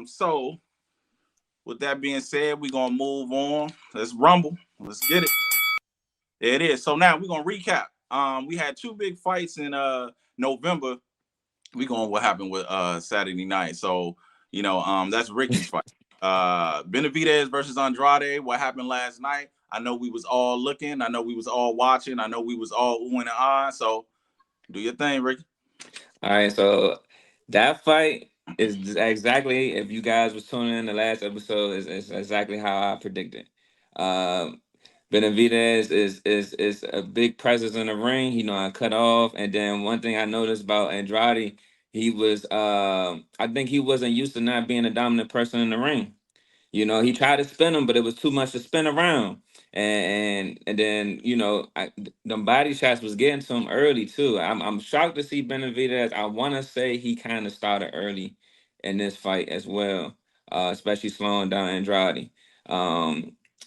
So with that being said, we're gonna move on. Let's rumble. Let's get it. There it is. So now we're gonna recap. We had two big fights in November. We're going what happened with Saturday night. So, that's Ricky's fight. Benavidez versus Andrade. What happened last night? I know we was all looking. I know we was all watching. I know we was all oohing and ahhing. So do your thing, Ricky. All right, so that fight is exactly, if you guys was tuning in the last episode, is exactly how I predicted. Um, Benavidez is a big presence in the ring. He know I cut off, and then one thing I noticed about Andrade, he was I think he wasn't used to not being a dominant person in the ring. He tried to spin him, but it was too much to spin around. And then them body shots was getting to him early too. I'm shocked to see Benavidez. I want to say he kind of started early in this fight as well, especially slowing down Andrade.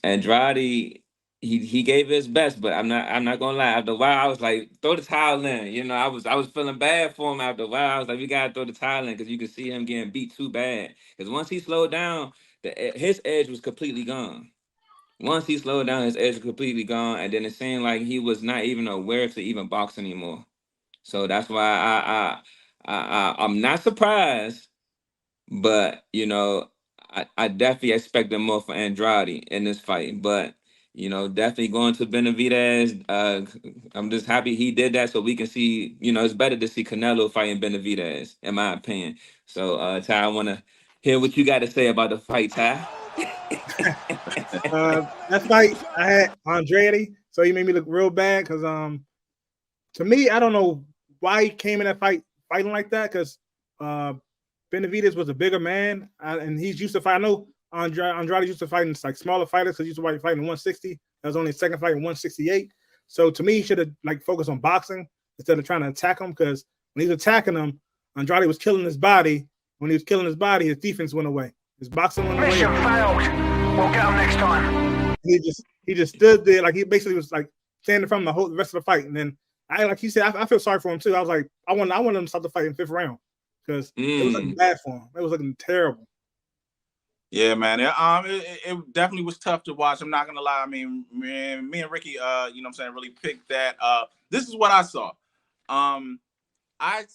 Andrade, he gave his best, but I'm not gonna lie. After a while, I was like, throw the towel in. I was feeling bad for him after a while. I was like, we gotta throw the towel in because you can see him getting beat too bad. Because once he slowed down, his edge was completely gone. Once he slowed down, his edge was completely gone, and then it seemed like he was not even aware to even box anymore. So that's why I'm not surprised, but I definitely expected more for Andrade in this fight. But definitely going to Benavidez. I'm just happy he did that, so we can see. It's better to see Canelo fighting Benavidez, in my opinion. So, Ty, I want to hear what you got to say about the fight, Ty. That fight I had Andrade, so he made me look real bad because to me I don't know why he came in that fight fighting like that because uh Benavidez was a bigger man and he's used to fight. I know Andrade used to fighting like smaller fighters because he used to fighting 160. That was only his second fight in 168. So to me, he should have like focused on boxing instead of trying to attack him because when he was attacking him, Andrade was killing his body. When he was killing his body, his defense went away. His boxing went away. Mission failed. We'll get him next time. He just stood there like he basically was like standing from the rest of the fight. And then like he said, I feel sorry for him too. I was like, I want him to stop the fight in 5th round because it was looking bad for him. It was looking terrible. Yeah, man. It definitely was tough to watch. I'm not gonna lie. I mean, man, me and Ricky, really picked that. This is what I saw. I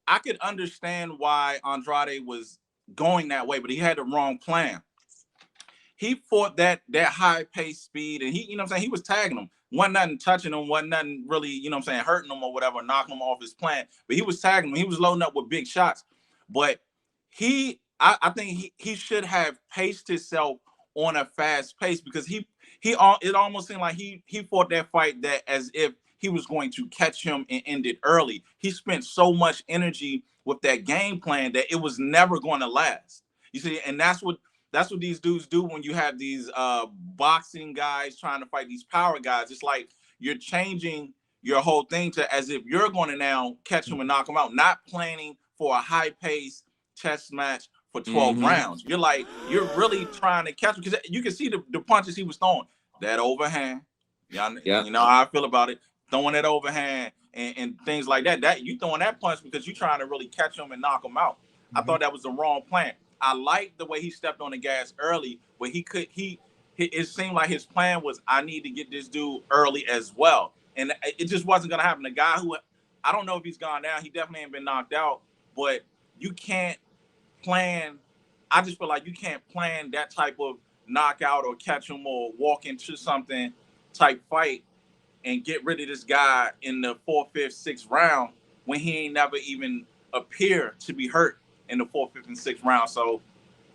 I could understand why Andrade was going that way, but he had the wrong plan. He fought that high pace speed, and he was tagging him. Wasn't nothing touching him, wasn't nothing really, hurting him or whatever, knocking him off his plan. But he was tagging him. He was loading up with big shots. But I think he should have paced himself on a fast pace because it almost seemed like he fought that fight that as if he was going to catch him and end it early. He spent so much energy with that game plan that it was never going to last. You see, and that's what these dudes do when you have these boxing guys trying to fight these power guys. It's like you're changing your whole thing to as if you're going to now catch them and knock them out, not planning for a high pace chess match for 12 rounds. You're really trying to catch him because you can see the punches he was throwing. That overhand. Yeah, you know how I feel about it. Throwing that overhand and things like that. That you throwing that punch because you're trying to really catch him and knock him out. I thought that was the wrong plan. I liked the way he stepped on the gas early, but it seemed like his plan was I need to get this dude early as well. And it just wasn't gonna happen. The guy who I don't know if he's gone down, he definitely ain't been knocked out, but you can't plan. I just feel like you can't plan that type of knockout or catch him or walk into something type fight and get rid of this guy in the 4th, 5th, 6th round when he ain't never even appear to be hurt in the 4th, 5th, and 6th round. So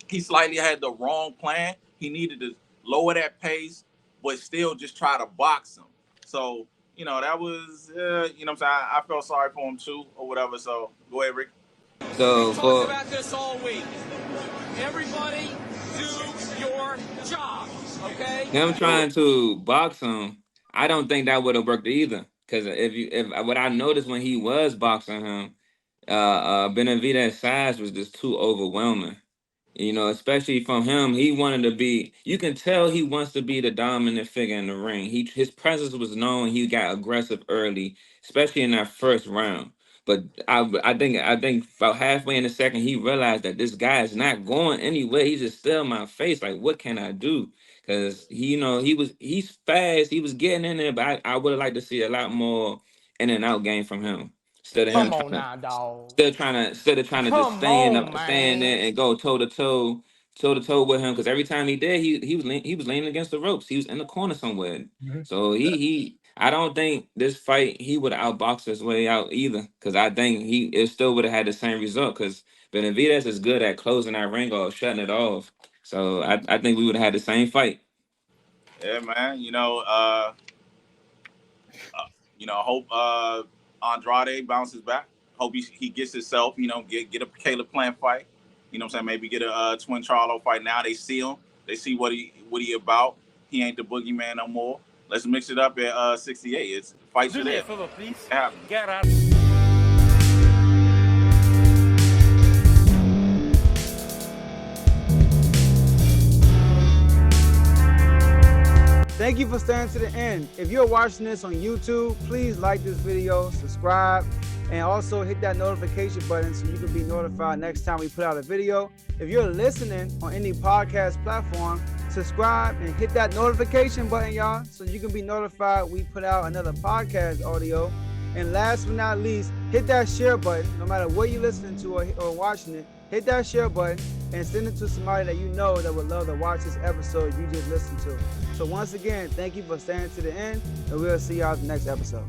he slightly had the wrong plan. He needed to lower that pace, but still just try to box him. So, that was, I'm saying? I felt sorry for him too or whatever. So go ahead, Rick. So we talked about this all week. Everybody do your job, okay? him trying to box him, I don't think that would have worked either. Because if what I noticed when he was boxing him, Benavidez's size was just too overwhelming. Especially from him, he wanted to be. You can tell he wants to be the dominant figure in the ring. His presence was known. He got aggressive early, especially in that first round. But I think about halfway in the second, he realized that this guy is not going anywhere. He's just still in my face. Like, what can I do? Because he's fast. He was getting in there, but I would have liked to see a lot more in and out game from him instead of him Come on now, dog. instead of trying to just Come on, stand there man. and go toe to toe with him. Because every time he did, he was leaning against the ropes. He was in the corner somewhere. Mhm. So he I don't think this fight he would have outboxed his way out either. Because I think it still would have had the same result. Because Benavidez is good at closing that ring or shutting it off. So I think we would have had the same fight. Yeah, man. Hope Andrade bounces back. Hope he gets himself, get a Caleb Plant fight. You know what I'm saying? Maybe get a Twin Charlo fight. Now they see him. They see what he about. He ain't the boogeyman no more. Let's mix it up at 68. It's fights Do are me there. a favor, please. Yeah. Get out. Thank you for staying to the end. If you're watching this on YouTube, please like this video, subscribe, and also hit that notification button so you can be notified next time we put out a video. If you're listening on any podcast platform, subscribe and hit that notification button, y'all, so you can be notified we put out another podcast audio. And last but not least, hit that share button. No matter what you're listening to or watching it, hit that share button and send it to somebody that you know that would love to watch this episode you just listened to. So once again, thank you for staying to the end, and we'll see y'all at the next episode.